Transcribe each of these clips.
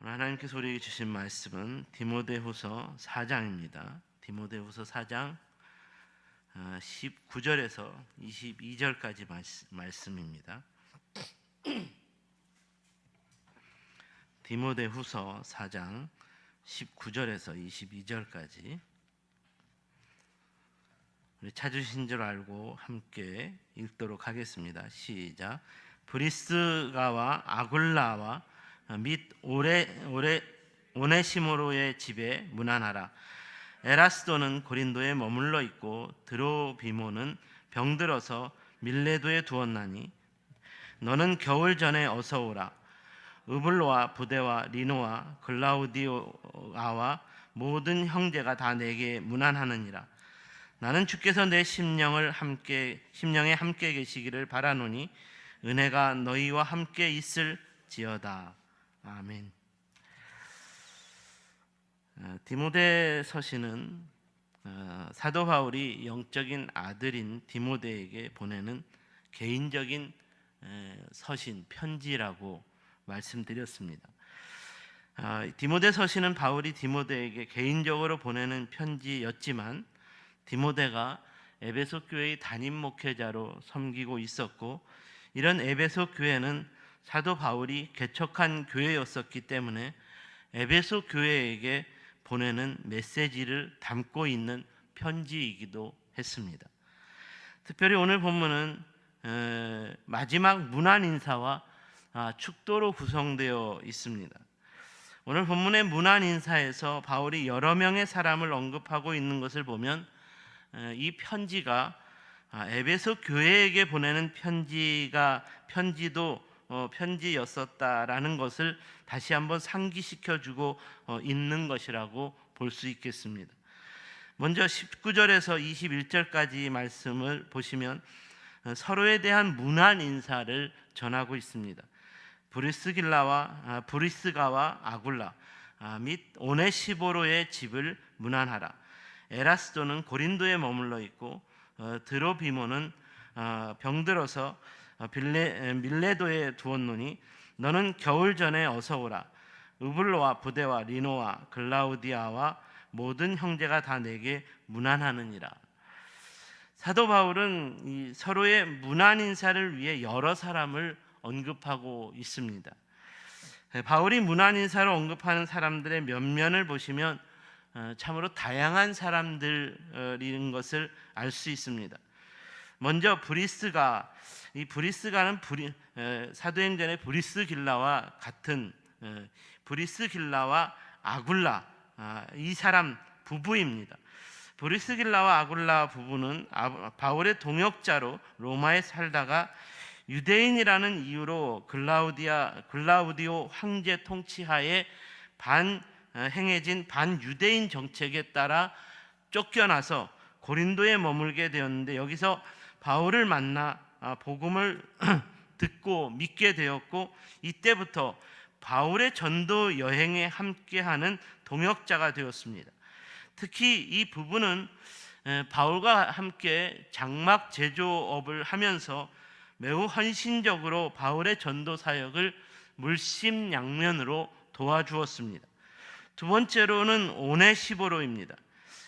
오늘 하나님께서 우리에게 주신 말씀은 디모데후서 4장입니다. 디모데후서 4장 19절에서 22절까지 말씀입니다. 디모데후서 4장 19절에서 22절까지 우리 찾으신 줄 알고 함께 읽도록 하겠습니다. 시작. 브리스가와 아굴라와 및 오네시모로의 집에 문안하라. 에라스도는 고린도에 머물러 있고 드로비모는 병들어서 밀레도에 두었나니 너는 겨울 전에 어서 오라. 으블로와 부데와 리노와 글라우디오아와 모든 형제가 다 내게 문안하느니라. 나는 주께서 내 심령에 함께 계시기를 바라노니 은혜가 너희와 함께 있을지어다. 아멘. 디모데서신은 사도 바울이 영적인 아들인 디모데에게 보내는 개인적인 서신, 편지라고 말씀드렸습니다. 디모데서신은 바울이 디모데에게 개인적으로 보내는 편지였지만 디모데가 에베소 교회의 담임 목회자로 섬기고 있었고, 이런 에베소 교회는 사도 바울이 개척한 교회였었기 때문에 에베소 교회에게 보내는 메시지를 담고 있는 편지이기도 했습니다. 특별히 오늘 본문은 마지막 문안 인사와 축도로 구성되어 있습니다. 오늘 본문의 문안 인사에서 바울이 여러 명의 사람을 언급하고 있는 것을 보면 이 편지가 에베소 교회에게 보내는 편지였었다라는 것을 다시 한번 상기시켜주고 있는 것이라고 볼 수 있겠습니다. 먼저 19절에서 21절까지 말씀을 보시면 서로에 대한 문안 인사를 전하고 있습니다. 브리스가와 아굴라 및 오네시보로의 집을 문안하라. 에라스도는 고린도에 머물러 있고 드로비모는 병들어서 밀레도에 두었노니 너는 겨울 전에 어서 오라. 으블로와 부데와 리노와 글라우디아와 모든 형제가 다 내게 문안하느니라. 사도 바울은 이 서로의 문안 인사를 위해 여러 사람을 언급하고 있습니다. 바울이 문안 인사를 언급하는 사람들의 면면을 보시면 참으로 다양한 사람들인 것을 알 수 있습니다. 먼저 브리스가는 사도행전의 브리스길라와 같은 브리스길라와 아굴라 이 사람 부부입니다. 브리스길라와 아굴라 부부는 바울의 동역자로 로마에 살다가 유대인이라는 이유로 글라우디오 황제 통치하에 행해진 반유대인 정책에 따라 쫓겨나서 고린도에 머물게 되었는데, 여기서 바울을 만나 복음을 듣고 믿게 되었고, 이때부터 바울의 전도 여행에 함께하는 동역자가 되었습니다. 특히 이 부부는 바울과 함께 장막 제조업을 하면서 매우 헌신적으로 바울의 전도 사역을 물심양면으로 도와주었습니다. 두 번째로는 오네시보로입니다.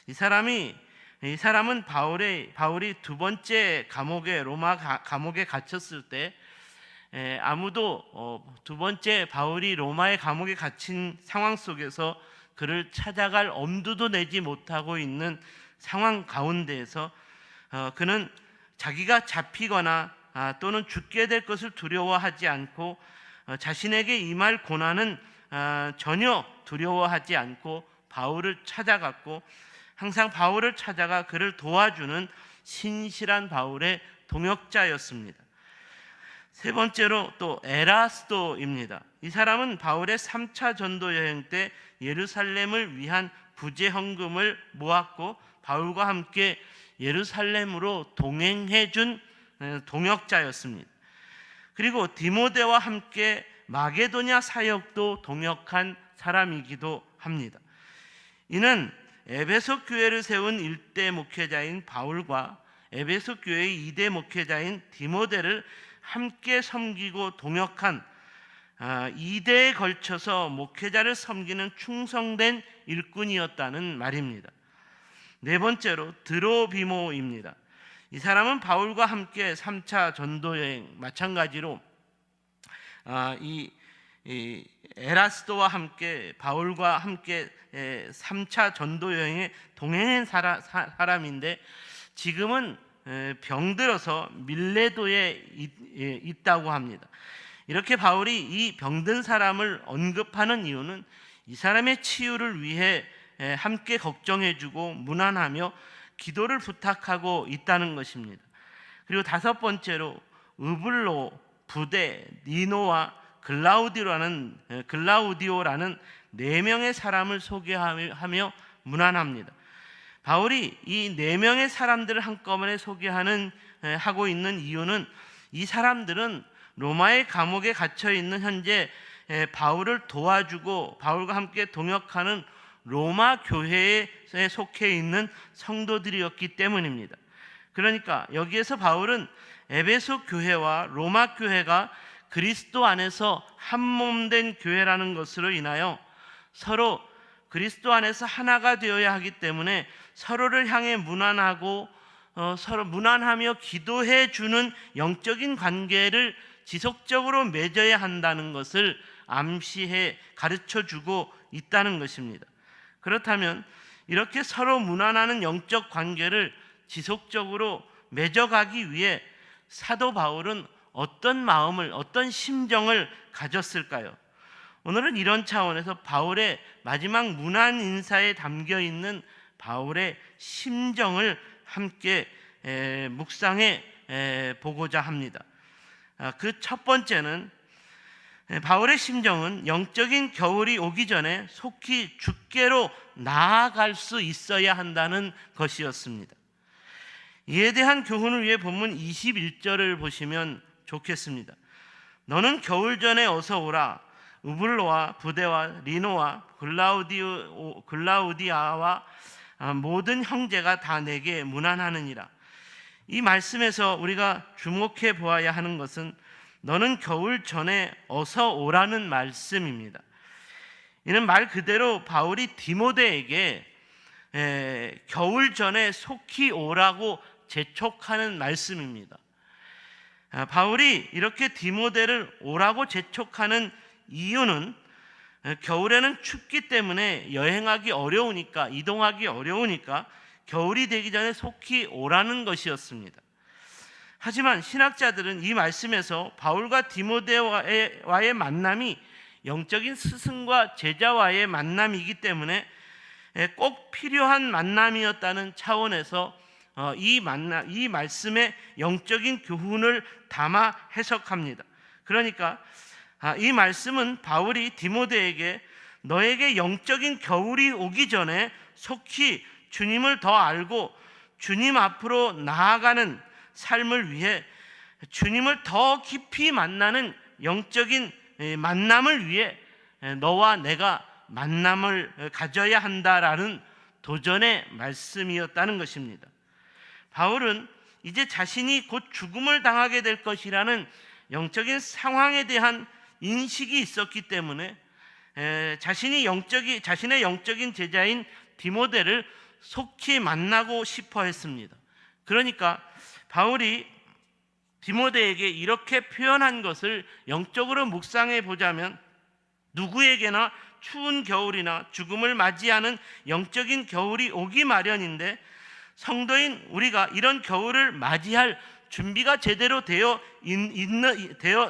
이 사람은 바울이 두 번째 로마 감옥에 갇혔을 때 아무도 두 번째 바울이 로마의 감옥에 갇힌 상황 속에서 그를 찾아갈 엄두도 내지 못하고 있는 상황 가운데에서 그는 자기가 잡히거나 또는 죽게 될 것을 두려워하지 않고 자신에게 임할 고난은 전혀 두려워하지 않고 바울을 찾아갔고, 항상 바울을 찾아가 그를 도와주는 신실한 바울의 동역자였습니다. 세 번째로 또 에라스도입니다. 이 사람은 바울의 3차 전도 여행 때 예루살렘을 위한 부재 헌금을 모았고 바울과 함께 예루살렘으로 동행해 준 동역자였습니다. 그리고 디모데와 함께 마게도냐 사역도 동역한 사람이기도 합니다. 이는 에베소 교회를 세운 1대 목회자인 바울과 에베소 교회의 2대 목회자인 디모데를 함께 섬기고 동역한 2대에 걸쳐서 목회자를 섬기는 충성된 일꾼이었다는 말입니다. 네 번째로 드로비모입니다. 이 사람은 바울과 함께 3차 전도 여행, 마찬가지로 이 에라스도와 함께 바울과 함께 3차 전도 여행에 동행한 사람인데 지금은 병들어서 밀레도에 있다고 합니다. 이렇게 바울이 이 병든 사람을 언급하는 이유는 이 사람의 치유를 위해 함께 걱정해주고 문안하며 기도를 부탁하고 있다는 것입니다. 그리고 다섯 번째로 으블로, 부데, 니노와 글라우디오라는 네 명의 사람을 소개하며 문안합니다. 바울이 이 네 명의 사람들을 한꺼번에 하고 있는 이유는 이 사람들은 로마의 감옥에 갇혀 있는 현재 바울을 도와주고 바울과 함께 동역하는 로마 교회에 속해 있는 성도들이었기 때문입니다. 그러니까 여기에서 바울은 에베소 교회와 로마 교회가 그리스도 안에서 한 몸 된 교회라는 것으로 인하여 서로 그리스도 안에서 하나가 되어야 하기 때문에 서로를 향해 문안하고 서로 문안하며 기도해 주는 영적인 관계를 지속적으로 맺어야 한다는 것을 암시해 가르쳐 주고 있다는 것입니다. 그렇다면 이렇게 서로 문안하는 영적 관계를 지속적으로 맺어가기 위해 사도 바울은 어떤 마음을, 어떤 심정을 가졌을까요? 오늘은 이런 차원에서 바울의 마지막 문안 인사에 담겨 있는 바울의 심정을 함께 묵상해 보고자 합니다. 그 첫 번째는 바울의 심정은 영적인 겨울이 오기 전에 속히 주께로 나아갈 수 있어야 한다는 것이었습니다. 이에 대한 교훈을 위해 본문 21절을 보시면 좋겠습니다. 너는 겨울 전에 어서 오라. 우블로와 부데와 리노와 글라우디아와 모든 형제가 다 내게 문안하느니라. 이 말씀에서 우리가 주목해 보아야 하는 것은 너는 겨울 전에 어서 오라는 말씀입니다. 이는 말 그대로 바울이 디모데에게 겨울 전에 속히 오라고 재촉하는 말씀입니다. 바울이 이렇게 디모데를 오라고 재촉하는 이유는 겨울에는 춥기 때문에 여행하기 어려우니까, 이동하기 어려우니까 겨울이 되기 전에 속히 오라는 것이었습니다. 하지만 신학자들은 이 말씀에서 바울과 디모데와의 만남이 영적인 스승과 제자와의 만남이기 때문에 꼭 필요한 만남이었다는 차원에서 이 말씀의 영적인 교훈을 담아 해석합니다. 그러니까 이 말씀은 바울이 디모데에게 너에게 영적인 겨울이 오기 전에 속히 주님을 더 알고 주님 앞으로 나아가는 삶을 위해 주님을 더 깊이 만나는 영적인 만남을 위해 너와 내가 만남을 가져야 한다라는 도전의 말씀이었다는 것입니다. 바울은 이제 자신이 곧 죽음을 당하게 될 것이라는 영적인 상황에 대한 인식이 있었기 때문에 자신의 영적인 제자인 디모데를 속히 만나고 싶어 했습니다. 그러니까 바울이 디모데에게 이렇게 표현한 것을 영적으로 묵상해 보자면 누구에게나 추운 겨울이나 죽음을 맞이하는 영적인 겨울이 오기 마련인데 성도인 우리가 이런 겨울을 맞이할 준비가 제대로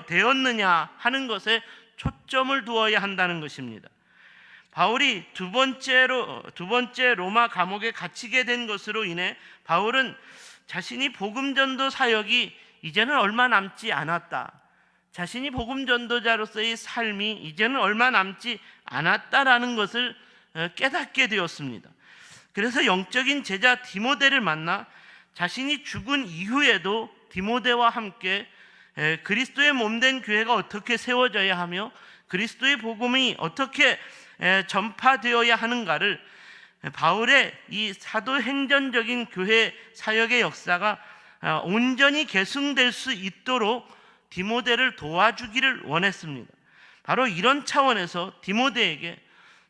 되었느냐 하는 것에 초점을 두어야 한다는 것입니다. 바울이 두 번째 로마 감옥에 갇히게 된 것으로 인해 바울은 자신이 복음 전도 사역이 이제는 얼마 남지 않았다. 자신이 복음 전도자로서의 삶이 이제는 얼마 남지 않았다라는 것을 깨닫게 되었습니다. 그래서 영적인 제자 디모데를 만나 자신이 죽은 이후에도 디모데와 함께 그리스도의 몸된 교회가 어떻게 세워져야 하며 그리스도의 복음이 어떻게 전파되어야 하는가를 바울의 이 사도행전적인 교회 사역의 역사가 온전히 계승될 수 있도록 디모데를 도와주기를 원했습니다. 바로 이런 차원에서 디모데에게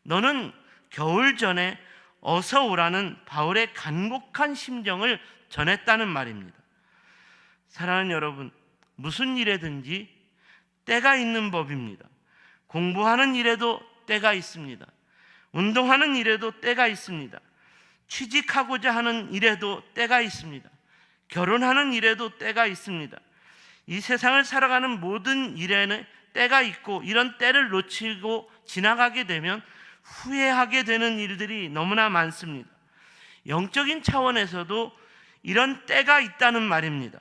너는 겨울 전에 어서 오라는 바울의 간곡한 심정을 전했다는 말입니다. 사랑하는 여러분, 무슨 일에든지 때가 있는 법입니다. 공부하는 일에도 때가 있습니다. 운동하는 일에도 때가 있습니다. 취직하고자 하는 일에도 때가 있습니다. 결혼하는 일에도 때가 있습니다. 이 세상을 살아가는 모든 일에는 때가 있고, 이런 때를 놓치고 지나가게 되면 후회하게 되는 일들이 너무나 많습니다. 영적인 차원에서도 이런 때가 있다는 말입니다.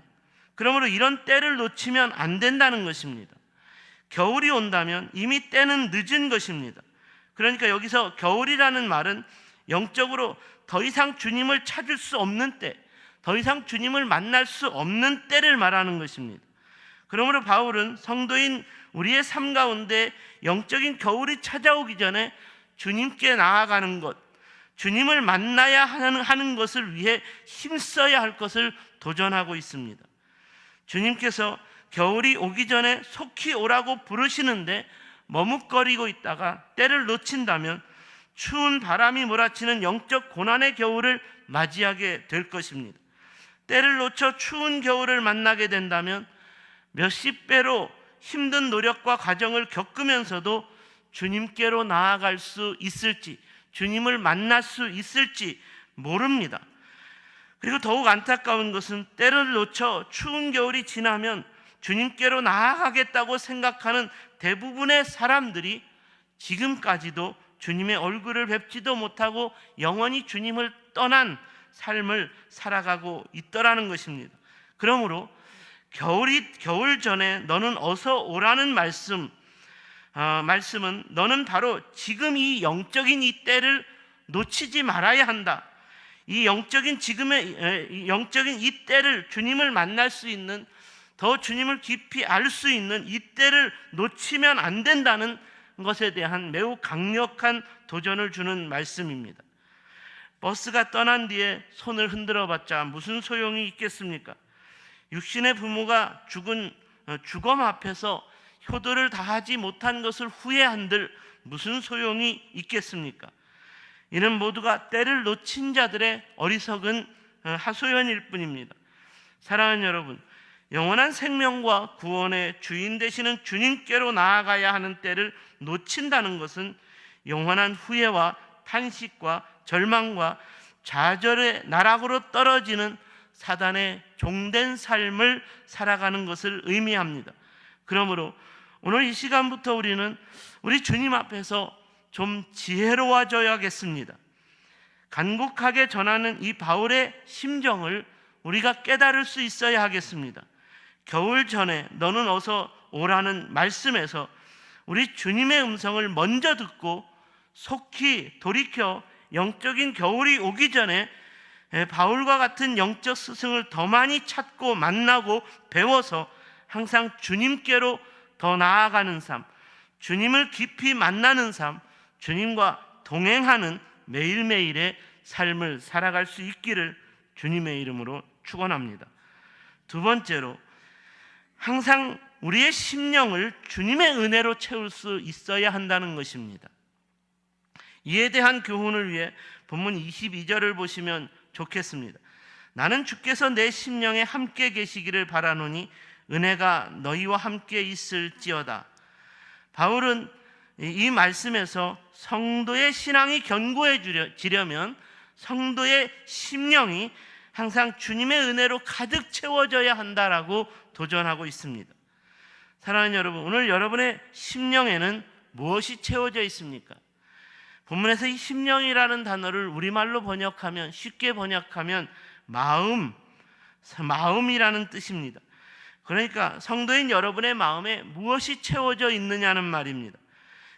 그러므로 이런 때를 놓치면 안 된다는 것입니다. 겨울이 온다면 이미 때는 늦은 것입니다. 그러니까 여기서 겨울이라는 말은 영적으로 더 이상 주님을 찾을 수 없는 때, 더 이상 주님을 만날 수 없는 때를 말하는 것입니다. 그러므로 바울은 성도인 우리의 삶 가운데 영적인 겨울이 찾아오기 전에 주님께 나아가는 것, 주님을 만나야 하는 것을 위해 힘써야 할 것을 도전하고 있습니다. 주님께서 겨울이 오기 전에 속히 오라고 부르시는데 머뭇거리고 있다가 때를 놓친다면 추운 바람이 몰아치는 영적 고난의 겨울을 맞이하게 될 것입니다. 때를 놓쳐 추운 겨울을 만나게 된다면 몇십 배로 힘든 노력과 과정을 겪으면서도 주님께로 나아갈 수 있을지, 주님을 만날 수 있을지 모릅니다. 그리고 더욱 안타까운 것은 때를 놓쳐 추운 겨울이 지나면 주님께로 나아가겠다고 생각하는 대부분의 사람들이 지금까지도 주님의 얼굴을 뵙지도 못하고 영원히 주님을 떠난 삶을 살아가고 있더라는 것입니다. 그러므로 겨울 전에 너는 어서 오라는 말씀은 너는 바로 지금 이 영적인 이 때를 놓치지 말아야 한다. 이 영적인 이 때를, 주님을 만날 수 있는, 더 주님을 깊이 알 수 있는 이 때를 놓치면 안 된다는 것에 대한 매우 강력한 도전을 주는 말씀입니다. 버스가 떠난 뒤에 손을 흔들어봤자 무슨 소용이 있겠습니까? 육신의 부모가 죽은 죽음 앞에서 효도를 다하지 못한 것을 후회한들 무슨 소용이 있겠습니까? 이는 모두가 때를 놓친 자들의 어리석은 하소연일 뿐입니다. 사랑하는 여러분, 영원한 생명과 구원의 주인 되시는 주님께로 나아가야 하는 때를 놓친다는 것은 영원한 후회와 탄식과 절망과 좌절의 나락으로 떨어지는 사단의 종된 삶을 살아가는 것을 의미합니다. 그러므로 오늘 이 시간부터 우리는 우리 주님 앞에서 좀 지혜로워져야겠습니다. 간곡하게 전하는 이 바울의 심정을 우리가 깨달을 수 있어야 하겠습니다. 겨울 전에 너는 어서 오라는 말씀에서 우리 주님의 음성을 먼저 듣고 속히 돌이켜 영적인 겨울이 오기 전에 바울과 같은 영적 스승을 더 많이 찾고 만나고 배워서 항상 주님께로 더 나아가는 삶, 주님을 깊이 만나는 삶, 주님과 동행하는 매일매일의 삶을 살아갈 수 있기를 주님의 이름으로 축원합니다. 두 번째로, 항상 우리의 심령을 주님의 은혜로 채울 수 있어야 한다는 것입니다. 이에 대한 교훈을 위해 본문 22절을 보시면 좋겠습니다. 나는 주께서 내 심령에 함께 계시기를 바라노니 은혜가 너희와 함께 있을지어다. 바울은 이 말씀에서 성도의 신앙이 견고해지려면 성도의 심령이 항상 주님의 은혜로 가득 채워져야 한다라고 도전하고 있습니다. 사랑하는 여러분, 오늘 여러분의 심령에는 무엇이 채워져 있습니까? 본문에서 이 심령이라는 단어를 우리말로 번역하면, 쉽게 번역하면 마음이라는 뜻입니다. 그러니까 성도인 여러분의 마음에 무엇이 채워져 있느냐는 말입니다.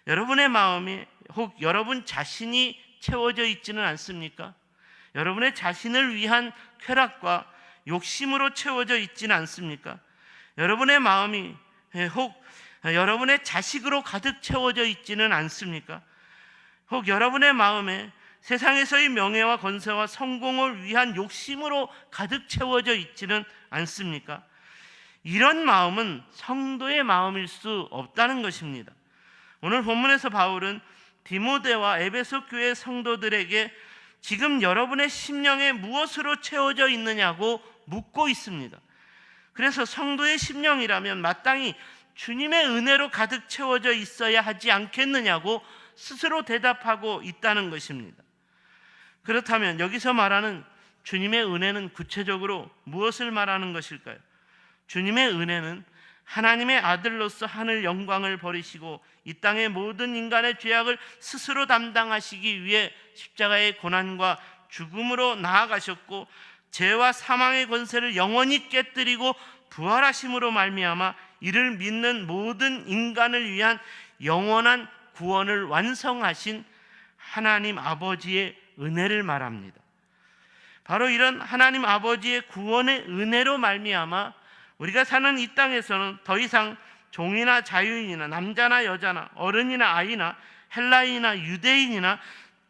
여러분의 마음이 혹 여러분 자신이 채워져 있지는 않습니까? 여러분의 자신을 위한 쾌락과 욕심으로 채워져 있지는 않습니까? 여러분의 마음이 혹 여러분의 자식으로 가득 채워져 있지는 않습니까? 혹 여러분의 마음에 세상에서의 명예와 권세와 성공을 위한 욕심으로 가득 채워져 있지는 않습니까? 이런 마음은 성도의 마음일 수 없다는 것입니다. 오늘 본문에서 바울은 디모데와 에베소 교회 성도들에게 지금 여러분의 심령에 무엇으로 채워져 있느냐고 묻고 있습니다. 그래서 성도의 심령이라면 마땅히 주님의 은혜로 가득 채워져 있어야 하지 않겠느냐고 스스로 대답하고 있다는 것입니다. 그렇다면 여기서 말하는 주님의 은혜는 구체적으로 무엇을 말하는 것일까요? 주님의 은혜는 하나님의 아들로서 하늘 영광을 버리시고 이 땅의 모든 인간의 죄악을 스스로 담당하시기 위해 십자가의 고난과 죽음으로 나아가셨고 죄와 사망의 권세를 영원히 깨뜨리고 부활하심으로 말미암아 이를 믿는 모든 인간을 위한 영원한 구원을 완성하신 하나님 아버지의 은혜를 말합니다. 바로 이런 하나님 아버지의 구원의 은혜로 말미암아 우리가 사는 이 땅에서는 더 이상 종이나 자유인이나 남자나 여자나 어른이나 아이나 헬라인이나 유대인이나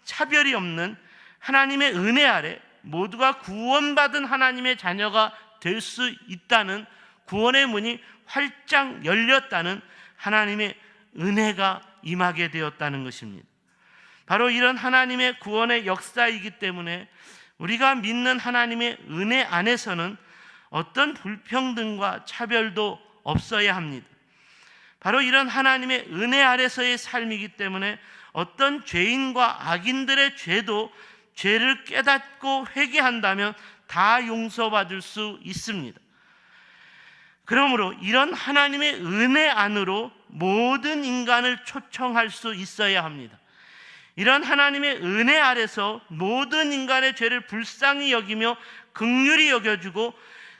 차별이 없는 하나님의 은혜 아래 모두가 구원받은 하나님의 자녀가 될 수 있다는 구원의 문이 활짝 열렸다는 하나님의 은혜가 임하게 되었다는 것입니다. 바로 이런 하나님의 구원의 역사이기 때문에 우리가 믿는 하나님의 은혜 안에서는 어떤 불평등과 차별도 없어야 합니다. 바로 이런 하나님의 은혜 아래서의 삶이기 때문에 어떤 죄인과 악인들의 죄도 죄를 깨닫고 회개한다면 다 용서받을 수 있습니다. 그러므로 이런 하나님의 은혜 안으로 모든 인간을 초청할 수 있어야 합니다. 이런 하나님의 은혜 아래서 모든 인간의 죄를 불쌍히 여기며 긍휼히 여겨주고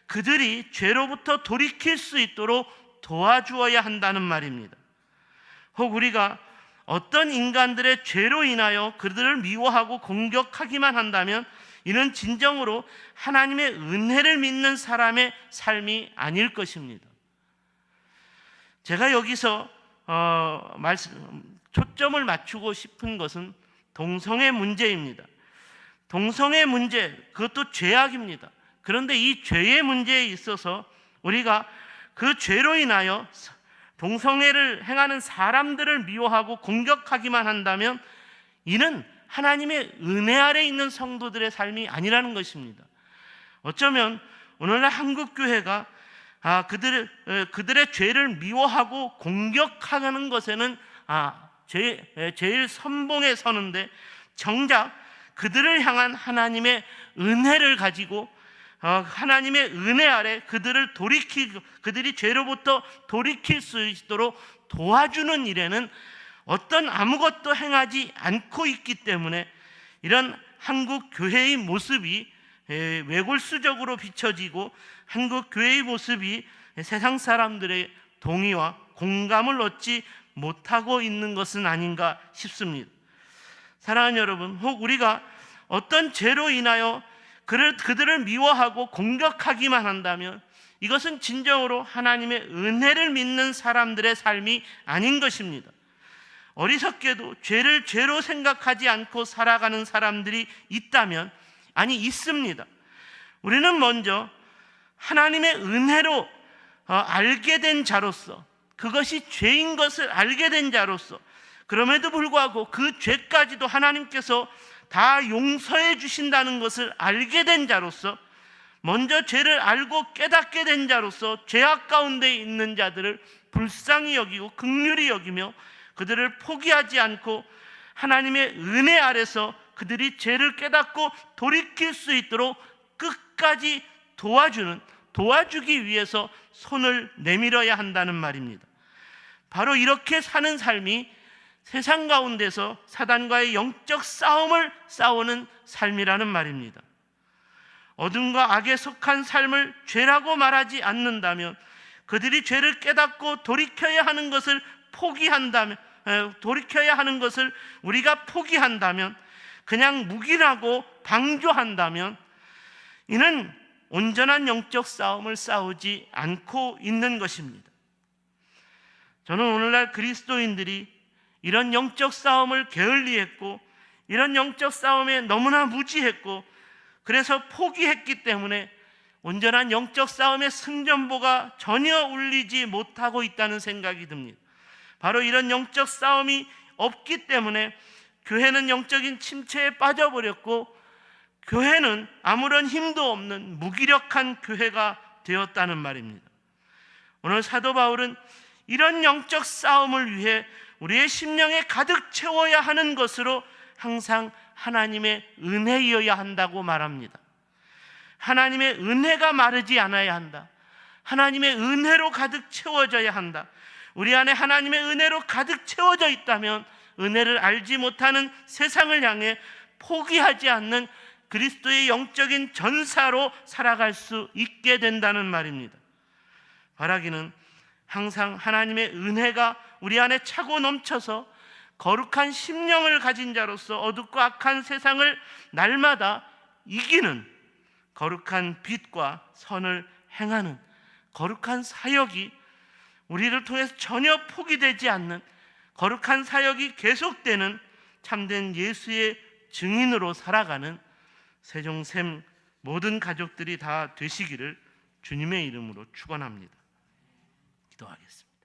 그들이 죄로부터 돌이킬 수 있도록 도와주어야 한다는 말입니다. 혹 우리가 어떤 인간들의 죄로 인하여 그들을 미워하고 공격하기만 한다면 이는 진정으로 하나님의 은혜를 믿는 사람의 삶이 아닐 것입니다. 제가 여기서 초점을 맞추고 싶은 것은 동성애 문제입니다. 동성애 문제, 그것도 죄악입니다. 그런데 이 죄의 문제에 있어서 우리가 그 죄로 인하여 동성애를 행하는 사람들을 미워하고 공격하기만 한다면 이는 하나님의 은혜 아래 있는 성도들의 삶이 아니라는 것입니다. 어쩌면 오늘날 한국교회가 그들의 죄를 미워하고 공격하는 것에는 제일 선봉에 서는데 정작 그들을 향한 하나님의 은혜를 가지고 하나님의 은혜 아래 그들이 죄로부터 돌이킬 수 있도록 도와주는 일에는 어떤 아무것도 행하지 않고 있기 때문에 이런 한국 교회의 모습이 외골수적으로 비춰지고 한국 교회의 모습이 세상 사람들의 동의와 공감을 얻지 못하고 있는 것은 아닌가 싶습니다. 사랑하는 여러분, 혹 우리가 어떤 죄로 인하여 그들을 미워하고 공격하기만 한다면 이것은 진정으로 하나님의 은혜를 믿는 사람들의 삶이 아닌 것입니다. 어리석게도 죄를 죄로 생각하지 않고 살아가는 사람들이 있다면, 있습니다. 우리는 먼저 하나님의 은혜로 알게 된 자로서, 그것이 죄인 것을 알게 된 자로서, 그럼에도 불구하고 그 죄까지도 하나님께서 다 용서해 주신다는 것을 알게 된 자로서, 먼저 죄를 알고 깨닫게 된 자로서 죄악 가운데 있는 자들을 불쌍히 여기고 긍휼히 여기며 그들을 포기하지 않고 하나님의 은혜 아래서 그들이 죄를 깨닫고 돌이킬 수 있도록 끝까지 도와주기 위해서 손을 내밀어야 한다는 말입니다. 바로 이렇게 사는 삶이 세상 가운데서 사단과의 영적 싸움을 싸우는 삶이라는 말입니다. 어둠과 악에 속한 삶을 죄라고 말하지 않는다면, 그들이 죄를 깨닫고 돌이켜야 하는 것을 우리가 포기한다면, 그냥 묵인하고 방조한다면 이는 온전한 영적 싸움을 싸우지 않고 있는 것입니다. 저는 오늘날 그리스도인들이 이런 영적 싸움을 게을리했고 이런 영적 싸움에 너무나 무지했고 그래서 포기했기 때문에 온전한 영적 싸움의 승전보가 전혀 울리지 못하고 있다는 생각이 듭니다. 바로 이런 영적 싸움이 없기 때문에 교회는 영적인 침체에 빠져버렸고 교회는 아무런 힘도 없는 무기력한 교회가 되었다는 말입니다. 오늘 사도 바울은 이런 영적 싸움을 위해 우리의 심령에 가득 채워야 하는 것으로 항상 하나님의 은혜여야 한다고 말합니다. 하나님의 은혜가 마르지 않아야 한다. 하나님의 은혜로 가득 채워져야 한다. 우리 안에 하나님의 은혜로 가득 채워져 있다면 은혜를 알지 못하는 세상을 향해 포기하지 않는 그리스도의 영적인 전사로 살아갈 수 있게 된다는 말입니다. 바라기는 항상 하나님의 은혜가 우리 안에 차고 넘쳐서 거룩한 심령을 가진 자로서 어둡고 악한 세상을 날마다 이기는 거룩한 빛과 선을 행하는 거룩한 사역이 우리를 통해서 전혀 포기되지 않는 거룩한 사역이 계속되는 참된 예수의 증인으로 살아가는 세종샘 모든 가족들이 다 되시기를 주님의 이름으로 축원합니다. 기도하겠습니다.